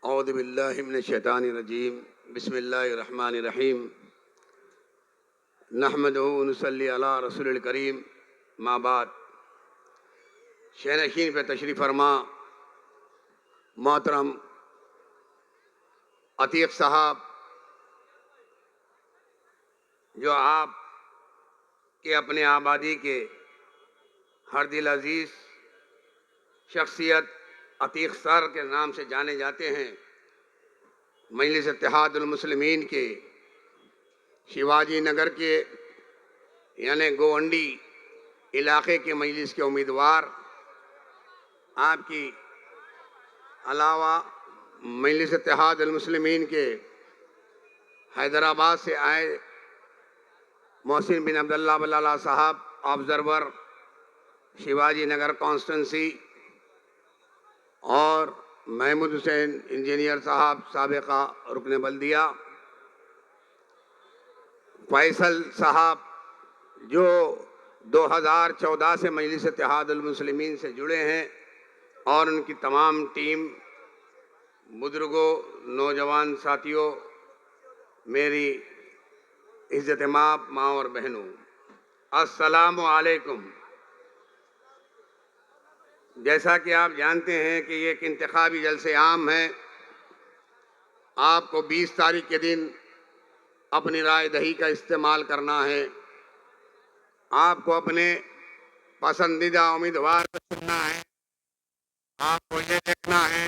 اعوذ باللہ من الشیطان الرجیم بسم اللہ الرحمن الرحیم نحمدہ ونصلی علی رسول الکریم ما بعد شہنشین پہ تشریف فرما محترم عتیق صاحب، جو آپ کے اپنے آبادی کے ہر دل عزیز شخصیت عتیق سر کے نام سے جانے جاتے ہیں، مجلس اتحاد المسلمین کے شیواجی نگر کے یعنی گوونڈی علاقے کے مجلس کے امیدوار، آپ کی علاوہ مجلس اتحاد المسلمین کے حیدرآباد سے آئے محسن بن عبداللہ بلالہ صاحب آبزرور شیواجی نگر کانسٹنسی، اور محمود حسین انجینئر صاحب سابقہ رکن بلدیہ، فیصل صاحب جو 2014 سے مجلس اتحاد المسلمین سے جڑے ہیں، اور ان کی تمام ٹیم، بزرگوں، نوجوان ساتھیوں، میری عزت مآب ماں اور بہنوں، السلام علیکم۔ جیسا کہ آپ جانتے ہیں کہ یہ ایک انتخابی جلسہ عام ہے، آپ کو 20 تاریخ کے دن اپنی رائے دہی کا استعمال کرنا ہے۔ آپ کو اپنے پسندیدہ امیدوار کو چننا ہے۔ آپ کو یہ دیکھنا ہے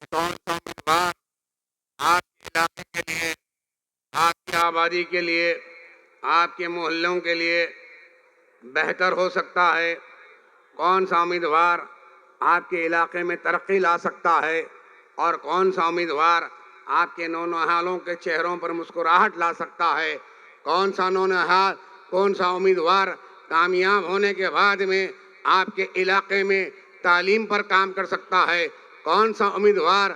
کہ کون سا امیدوار آپ کے علاقے کے لیے، آپ کی آبادی کے لیے، آپ کے محلوں کے لیے بہتر ہو سکتا ہے، کون سا امیدوار آپ کے علاقے میں ترقی لا سکتا ہے، اور کون سا امیدوار آپ کے نونہالوں کے چہروں پر مسکراہٹ لا سکتا ہے، کون سا نونہال، کون سا امیدوار کامیاب ہونے کے بعد میں آپ کے علاقے میں تعلیم پر کام کر سکتا ہے، کون سا امیدوار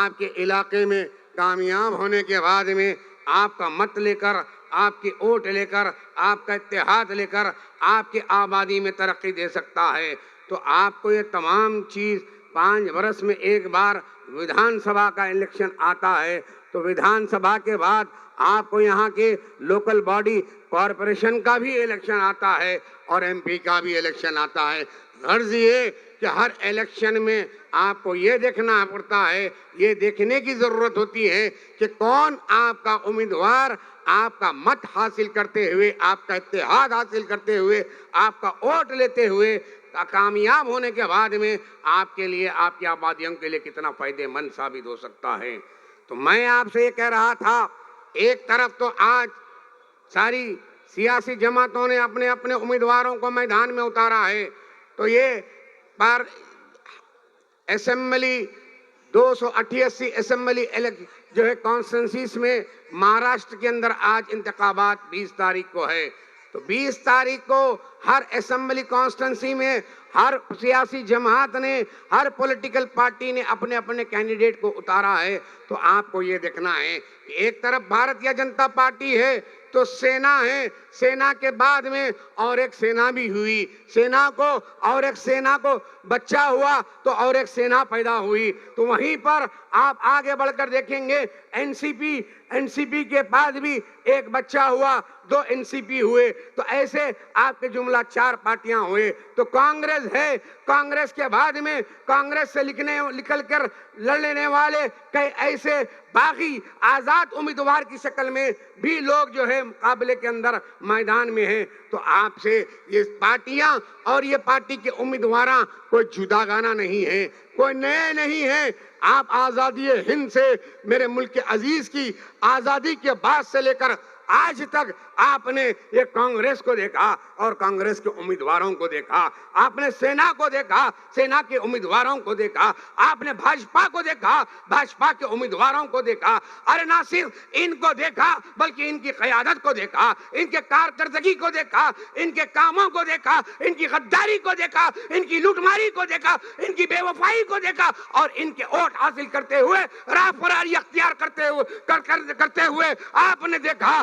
آپ کے علاقے میں کامیاب ہونے کے بعد میں آپ کا مت لے کر، آپ کی ووٹ لے کر، آپ کا اتحاد لے کر آپ کی آبادی میں ترقی دے سکتا ہے۔ تو آپ کو یہ تمام چیز 5 برس میں ایک بار ویدھان سبھا کا الیکشن آتا ہے، تو ویدھان سبھا کے بعد آپ کو یہاں کے لوکل باڈی کارپوریشن کا بھی الیکشن آتا ہے، اور ایم پی کا بھی الیکشن آتا ہے۔ غرض یہ کہ ہر الیکشن میں آپ کو یہ دیکھنا پڑتا ہے، یہ دیکھنے کی ضرورت ہوتی ہے کہ کون آپ کا امیدوار آپ کا مت حاصل کرتے ہوئے، آپ کا اتحاد حاصل کرتے ہوئے، آپ کا ووٹ لیتے ہوئے کامیاب ہونے کے بعد میں آپ کے لیے، آپ کی آبادیوں کے لیے کتنا فائدہ مند ثابت ہو سکتا ہے۔ تو میں آپ سے یہ کہہ رہا تھا، ایک طرف تو آج ساری سیاسی جماعتوں نے اپنے اپنے امیدواروں کو میدان میں اتارا ہے، تو یہ پر اسمبلی 288 اسمبلی جو ہے کانسٹنسیز میں مہاراشٹر کے اندر آج انتخابات 20 تاریخ کو ہے، تو 20 تاریخ کو ہر اسمبلی کانسٹنسی میں ہر سیاسی جماعت نے، ہر پولیٹیکل پارٹی نے اپنے اپنے کینڈیڈیٹ کو اتارا ہے۔ تو آپ کو یہ دیکھنا ہے کہ ایک طرف بھارتیہ جنتا پارٹی ہے تو سینا ہے، سینا کے بعد میں اور ایک سینا بھی ہوئی، سینا کو اور ایک سینا کو بچہ ہوا تو اور ایک سینا پیدا ہوئی، تو وہیں پر آپ آگے بڑھ کر دیکھیں گے این سی پی کے بعد بھی ایک بچہ ہوا، 2 این سی پی ہوئے، تو ایسے آپ کے جملہ 4 پارٹیاں ہوئے۔ تو کانگریس ہے، کانگریس کے بعد میں کانگریس سے نکل کر لڑنے والے کئی ایسے باغی آزاد امیدوار کی شکل میں بھی لوگ جو ہے مقابلے کے اندر میدان میں ہیں۔ تو آپ سے یہ پارٹیاں اور یہ پارٹی کے امیدواراں کوئی جدا گانا نہیں ہے، کوئی نئے نہیں ہیں۔ آپ آزادی ہند سے، میرے ملک عزیز کی آزادی کے بعد سے لے کر آج تک آپ نے یہ کانگریس کو دیکھا اور کانگریس کے امیدواروں کو دیکھا، آپ نے سینا کو دیکھا، سینا کے امیدواروں کو دیکھا، آپ نے بھاجپا کو دیکھا، بھاجپا کے امیدواروں کو دیکھا، اور نہ صرف ان کو دیکھا بلکہ ان کی قیادت کو دیکھا، ان کے کارکردگی کو دیکھا، ان کے کاموں کو دیکھا، ان کی غداری کو دیکھا، ان کی لوٹ ماری کو دیکھا، ان کی بے وفائی کو دیکھا، اور ان کے ووٹ حاصل کرتے ہوئے، راہ فراری اختیار کرتے ہوئے آپ نے دیکھا،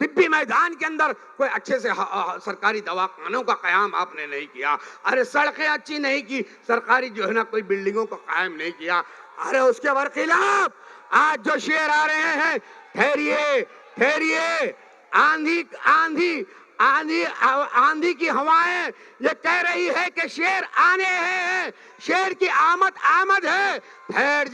طبی میدان کے اندر کوئی اچھے سے سرکاری دواخانوں کا قیام آپ نے نہیں کیا، ارے سڑکیں اچھی نہیں کی، سرکاری جو ہے نا کوئی بلڈنگوں کا قائم نہیں کیا، ارے اس کے برخلاف آج جو شعر آ رہے ہیں، ٹھہریے ٹھہریے، آندھی آندھی آندھی آندھی کی ہوائیں یہ کہہ رہی ہے کہ شیر آنے ہیں، شیر کی آمد ہے، ٹھہر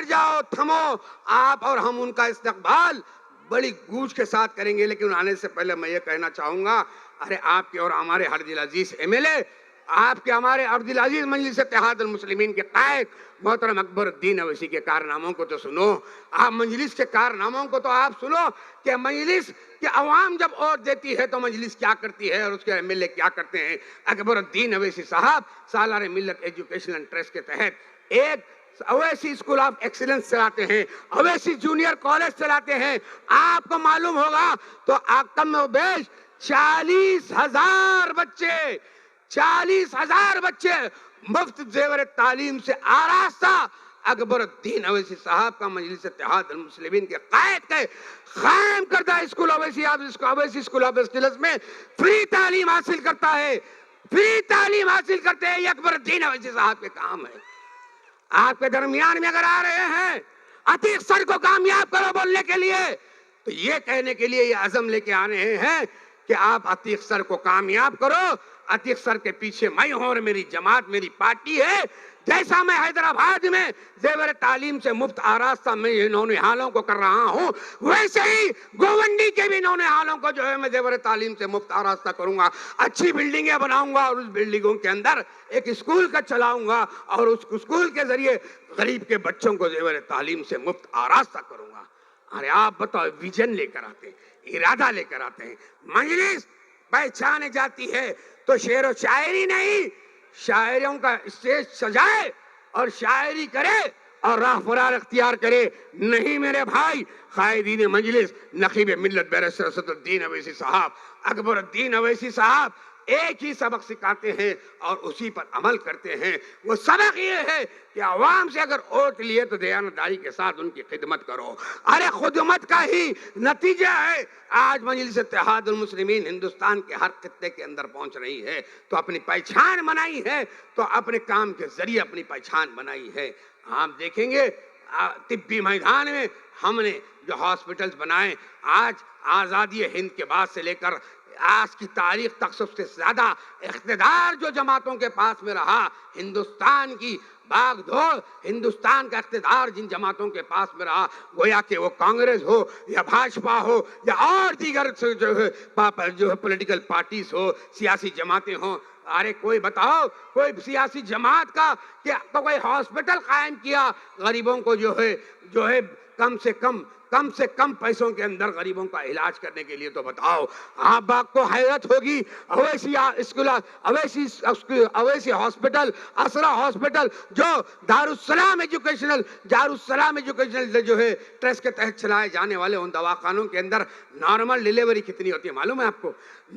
جاؤ تھمو، آپ اور ہم ان کا استقبال بڑی گونج کے ساتھ کریں گے۔ لیکن آنے سے پہلے میں یہ کہنا چاہوں گا، ارے آپ کے اور ہمارے عبد العزیز ایم ایل اے، آپ کے ہمارے عبد العزیز مجلس اتحاد المسلمین کے قائد محترم اکبر الدین اویسی کے کارناموں کو تو سنو، آپ مجلس کے کارناموں کو تو آپ سنو کہ مجلس کہ عوام جب ووٹ دیتی ہے تو مجلس کیا کرتی ہے اور اس کے ایم ایل اے کیا کرتے ہیں۔ اکبر الدین اویسی صاحب سالار ملت ایجوکیشنل ٹرسٹ کے تحت ایک اویسی اسکول آف ایکسیلنس چلاتے ہیں، اویسی جونیئر کالج چلاتے ہیں۔ آپ کو معلوم ہوگا تو کم و بیش 40,000 بچے مفت زیور تعلیم سے آراستہ اکبر الدین اویسی صاحب کا مجلس اتحاد المسلمین کے قائد کے قائم کردہ school Owaisi school of excellence میں فری تعلیم حاصل کرتا ہے، فری تعلیم حاصل کرتے ہیں، یہ اکبر الدین اویسی صاحب کے کام ہے۔ آپ کے درمیان میں اگر آ رہے ہیں عتیق سر کو کامیاب کرو بولنے کے لیے، تو یہ کہنے کے لیے یہ عزم لے کے آ رہے ہیں کہ آپ عتیق سر کو کامیاب کرو۔ عتیق سر کے پیچھے میں ہوں اور میری جماعت میری پارٹی ہے۔ جیسا میں حیدرآباد میں زیور تعلیم سے مفت آراستہ میں نونہالوں کو کر رہا ہوں، ویسے ہی گوونڈی کے بھی نونہالوں کو جو ہے میں زیور تعلیم سے مفت آراستہ کروں گا، اچھی بلڈنگیں بناؤں گا اور اس بلڈنگوں کے اندر ایک اسکول کا چلاؤں گا اور اس اسکول کے ذریعے غریب کے بچوں کو زیور تعلیم سے مفت آراستہ کروں گا۔ ارے آپ بتاؤ، ویژن لے کر آتے ہیں، ارادہ لے کر آتے ہیں، مجلس پہچانے جاتی ہے تو شعر و شاعری نہیں، شاعروں کا اسٹیج سجائے اور شاعری کرے اور راہ فرار اختیار کرے۔ نہیں میرے بھائی، قائدین مجلس نقیب ملت بیرسٹر اسد الدین اویسی صاحب، اکبر الدین اویسی صاحب ایک ہی سبق سکھاتے ہیں اور اسی پر عمل کرتے ہیں۔ وہ سبق یہ ہے کہ عوام سے اگر ووٹ لیے تو دیانتداری کے ساتھ ان کی خدمت کرو۔ ارے خدمت کا ہی نتیجہ ہے آج مجلس اتحاد المسلمین ہندوستان کے ہر خطے کے اندر پہنچ رہی ہے، تو اپنی پہچان بنائی ہے، تو اپنے کام کے ذریعے اپنی پہچان بنائی ہے۔ آپ دیکھیں گے طبی میدان میں ہم نے جو ہاسپٹلز بنائے، آج آزادی ہند کے بعد سے لے کر آج کی تاریخ تک سب سے زیادہ اقتدار جو جماعتوں کے پاس میں رہا، ہندوستان کی باغ دوڑ، ہندوستان کا اقتدار جن جماعتوں کے پاس میں رہا، گویا کہ وہ کانگریس ہو یا بھاجپا ہو یا اور دیگر جو ہے پولیٹیکل پارٹیز ہو، سیاسی جماعتیں ہوں۔ ارے کوئی بتاؤ، کوئی سیاسی جماعت کا کہ کوئی ہاسپٹل قائم کیا غریبوں کو جو ہے کم سے کم پیسوں کے اندر غریبوں کا علاج کرنے کے لیے؟ تو بتاؤ، آپ کو حیرت ہوگی، اویسی ہاسپٹل، اسرا ہاسپٹل جو دارالسلام ایجوکیشنل جو ہے ٹرسٹ کے تحت چلائے جانے والے ان دواخانوں کے اندر نارمل ڈیلیوری کتنی ہوتی ہے معلوم ہے آپ کو؟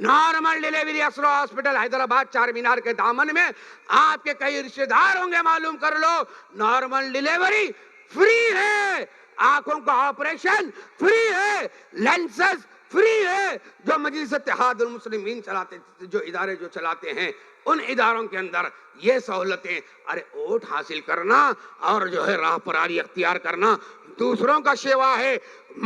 نارمل ڈیلیوری اسرا ہاسپٹل حیدرآباد چار مینار کے دامن میں، آپ کے کئی رشتہ دار ہوں گے، معلوم کر لو، نارمل ڈیلیوری فری ہے، آنکھوں کا آپریشن فری ہے، لینسز فری ہے۔ جو مجلس اتحاد المسلمین جو ادارے جو چلاتے ہیں، ان اداروں کے اندر یہ سہولتیں، ارے ووٹ حاصل کرنا اور جو ہے راہ فراری اختیار کرنا دوسروں کا شیوا ہے،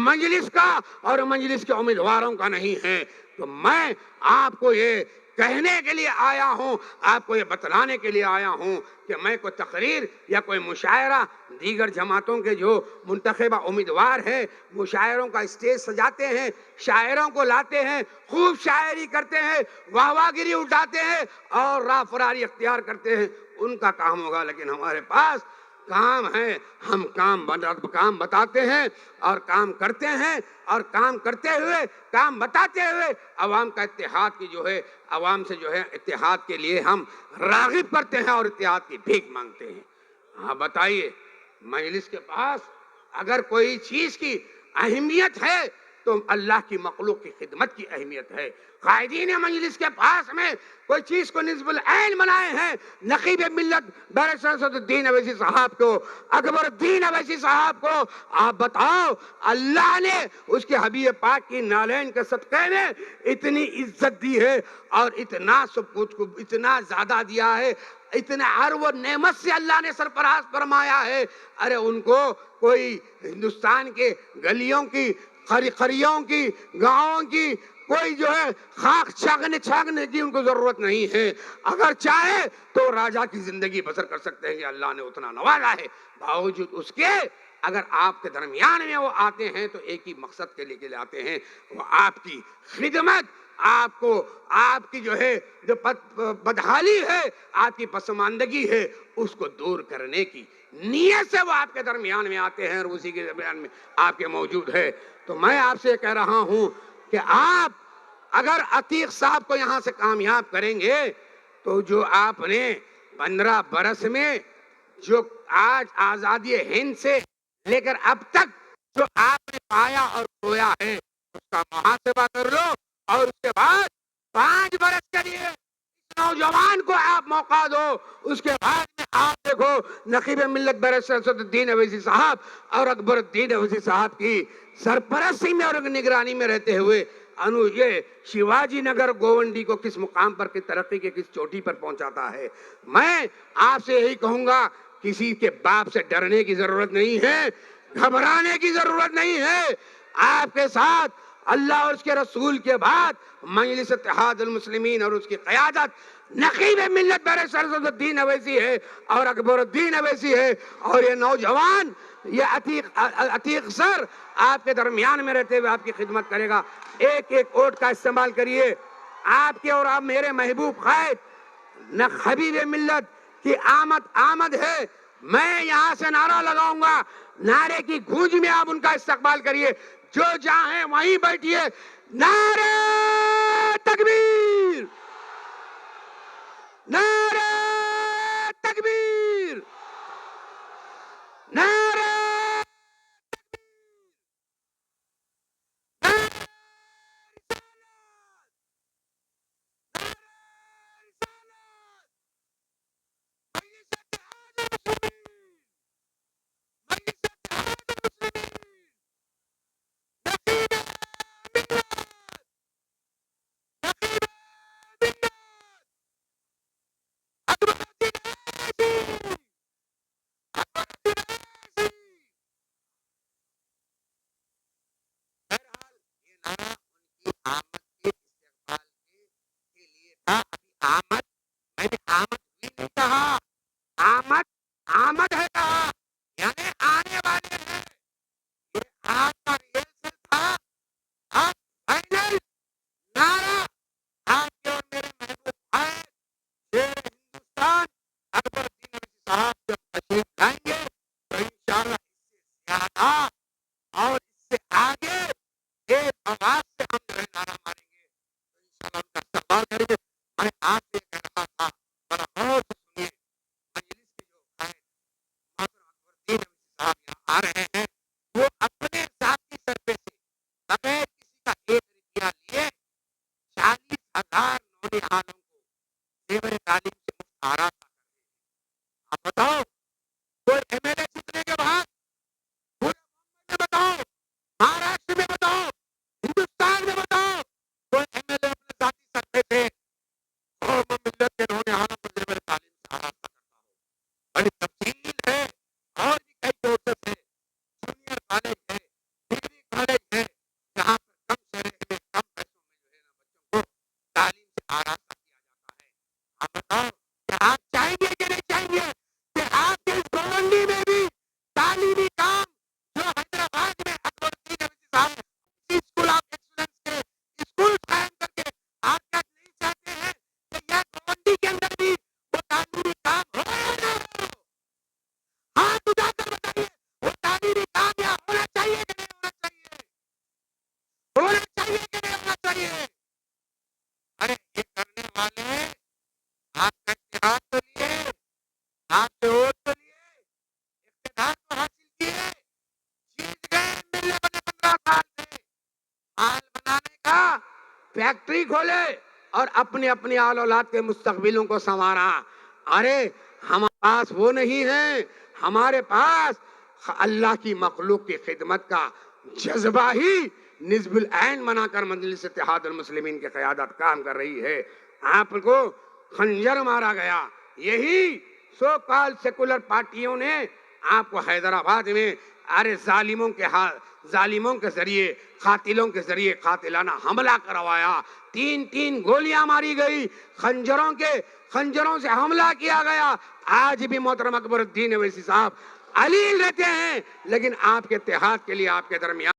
مجلس کا اور مجلس کے امیدواروں کا نہیں ہے۔ تو میں آپ کو یہ کہنے کے لیے آیا ہوں، آپ کو یہ بتلانے کے لیے آیا ہوں کہ میں کوئی تقریر یا کوئی مشاعرہ، دیگر جماعتوں کے جو منتخبہ امیدوار ہیں مشاعروں کا اسٹیج سجاتے ہیں، شاعروں کو لاتے ہیں، خوب شاعری کرتے ہیں، واہ واہ گیری اٹھاتے ہیں اور راہ فراری اختیار کرتے ہیں، ان کا کام ہوگا۔ لیکن ہمارے پاس کام ہے، ہم کام بتاتے ہیں اور کام کرتے ہیں، اور کام کرتے ہوئے، کام بتاتے ہوئے عوام کا اتحاد کی جو ہے، عوام سے جو ہے اتحاد کے لیے ہم راغب کرتے ہیں اور اتحاد کی بھیک مانگتے ہیں۔ آپ بتائیے، مجلس کے پاس اگر کوئی چیز کی اہمیت ہے تو اللہ کی مخلوق کی خدمت کی اہمیت ہے۔ قائدین مجلس کے پاس میں کوئی چیز کو نصب العین بنائے ہیں، نقیب ملت بیرسٹر اسد الدین اویسی صاحب کو، اکبر الدین اویسی صاحب کو آپ بتاؤ اللہ نے اس کے حبیب پاک کی نالین کے صدقے میں اتنی عزت دی ہے اور اتنا سب کچھ کو اتنا زیادہ دیا ہے، اتنے عرب و نعمت سے اللہ نے سرفراز فرمایا ہے۔ ارے ان کو کوئی ہندوستان کے گلیوں کی، قریوں کی، گاؤں کی کوئی جو ہے خاک چھاگنے کی ان کو ضرورت نہیں ہے۔ اگر چاہے تو راجہ کی زندگی بسر کر سکتے ہیں کہ اللہ نے اتنا نوازا ہے۔ باوجود اس کے اگر آپ کے درمیان میں وہ آتے ہیں تو ایک ہی مقصد کے لے کے آتے ہیں، وہ آپ کی خدمت، آپ کو آپ کی جو ہے جو بدحالی ہے، آپ کی پسماندگی ہے، اس کو دور کرنے کی نیت سے وہ آپ کے درمیان میں آتے ہیں اور اسی کے درمیان میں آپ کے موجود ہے۔ تو میں آپ سے کہہ رہا ہوں کہ آپ اگر عتیق صاحب کو یہاں سے کامیاب کریں گے تو جو آپ نے 15 برس میں جو آج آزادی ہند سے لے کر اب تک جو آپ نے پایا اور کھویا ہے اس کا محاسبہ کر لو، اور اس کے بعد 5 برس کے لیے نوجوان کو آپ موقع دو۔ اس کے بعد میں آپ دیکھو نقیب ملت بیرسٹر اسد الدین اویسی صاحب اور اکبر الدین اویسی صاحب کی سرپرستی میں اور نگرانی میں رہتے ہوئے یہ شیواجی نگر گوونڈی کو کس مقام پر، کس ترقی کے کس چوٹی پر پہنچاتا ہے۔ میں آپ سے یہی کہوں گا کسی کے باپ سے ڈرنے کی ضرورت نہیں ہے، گھبرانے کی ضرورت نہیں ہے۔ آپ کے ساتھ اللہ اور اس کے رسول کے بعد مجلس اتحاد المسلمین اور اس کی قیادت نقیب ملت بیرسٹر اسد الدین اویسی ہے اور اکبر الدین اویسی ہے، اور یہ نوجوان یہ عتیق سر آپ کے درمیان میں رہتے ہوئے آپ کی خدمت کرے گا۔ ایک ایک ووٹ کا استعمال کریے۔ آپ کے اور آپ میرے محبوب قائد حبیب ملت کی آمد ہے۔ میں یہاں سے نعرہ لگاؤں گا، نعرے کی گونج میں آپ ان کا استقبال کریے، جو جہاں وہیں بیٹھیے۔ نعرہ تکبیر، نعرہ تکبیر، نعرہ آمد ہے کہا یعنی آنے والے ہیں، یہ آپ کا ریئلسل تھا۔ اب فائنل نعرہ آپ کے اور میرے محبوب قائد شیر ہندوستان اکبر الدین اویسی صاحب جب تشریف لائیں گے تو انشاءاللہ اس سے زیادہ اور اس سے آگے ایک آواز سے ہم جو ہے نعرہ ماریں گے، تو انشاءاللہ ان کا استقبال کریں گے۔ میں آپ سے کہہ رہا تھا بڑا غور سے سنیے، مجلس کے جو قائد محترم اکبر الدین اویسی صاحب یہاں آ رہے ہیں، وہ اپنے ذاتی سرپے سے بغیر کسی کا ایک روپیہ لیے 40,000 نونہالوں کو زیور تعلیم سے مفت آرا کر رہے ہیں۔ آپ بتاؤ کوئی ایم ایل اے جتنے کے بعد پورے ممبئی میں بتاؤ، مہاراشٹر میں بتاؤ، ہندوستان میں بتاؤ، کوئی ایم ایل اے اپنے ذاتی سرپے سے قوم و ملت کے نونہالوں کو زیور تعلیم سے آراستہ کرتا ہو۔ بڑی تفصیل ہے، اور بھی کئی کورسز ہیں، جونیئر کالج ہے، ڈگری کالج ہے، جہاں پر کم شرح میں کم پیسوں میں جو ہے نا بچوں کو تعلیم سے آراستہ کیا جاتا ہے۔ آپ بتاؤ کہ آپ چاہیں گے کہ نہیں چاہیں گے کہ آپ کے اس گوونڈی میں بھی تعلیمی کام جو حیدرآباد میں اکبر الدین اویسی صاحب اسکول آف ایکسلنس کے اسکول قائم کر کے آپ کیا نہیں چاہتے ہیں کہ یہ گوونڈی کے اندر بھی وہ تعلیمی کام ہو یا نہ ہو؟ ہاتھ اٹھا کر بتائیے، وہ تعلیمی کام یہاں ہونا چاہیے کہ نہیں ہونا چاہیے؟ ہونا چاہیے کہ نہیں ہونا چاہیے؟ ارے یہ کرنے والے آپ کا اتحاد تو لیے، آپ سے ووٹ تو لیے، اقتدار تو حاصل کیے، جیت گئے ملنے والے 15 سال سے، فیکٹری کھولے اور اپنے اپنے آل اولاد کے مستقبلوں کو سنوارا. ارے ہمارے پاس وہ نہیں ہے، ہمارے پاس اللہ کی مخلوق کی خدمت کا جذبہ ہی نصب العین بنا کر مجلس اتحاد المسلمین کی قیادت کام کر رہی ہے. آپ کو خنجر مارا گیا، یہی سو کال سیکولر پارٹیوں نے آپ کو حیدرآباد میں ارے ظالموں کے ذریعے، قاتلوں کے ذریعے قاتلانہ حملہ کروایا. 3 گولیاں ماری گئی، خنجروں سے حملہ کیا گیا. آج بھی محترم اکبر الدین اویسی صاحب علیل رہتے ہیں، لیکن آپ کے اتحاد کے لیے آپ کے درمیان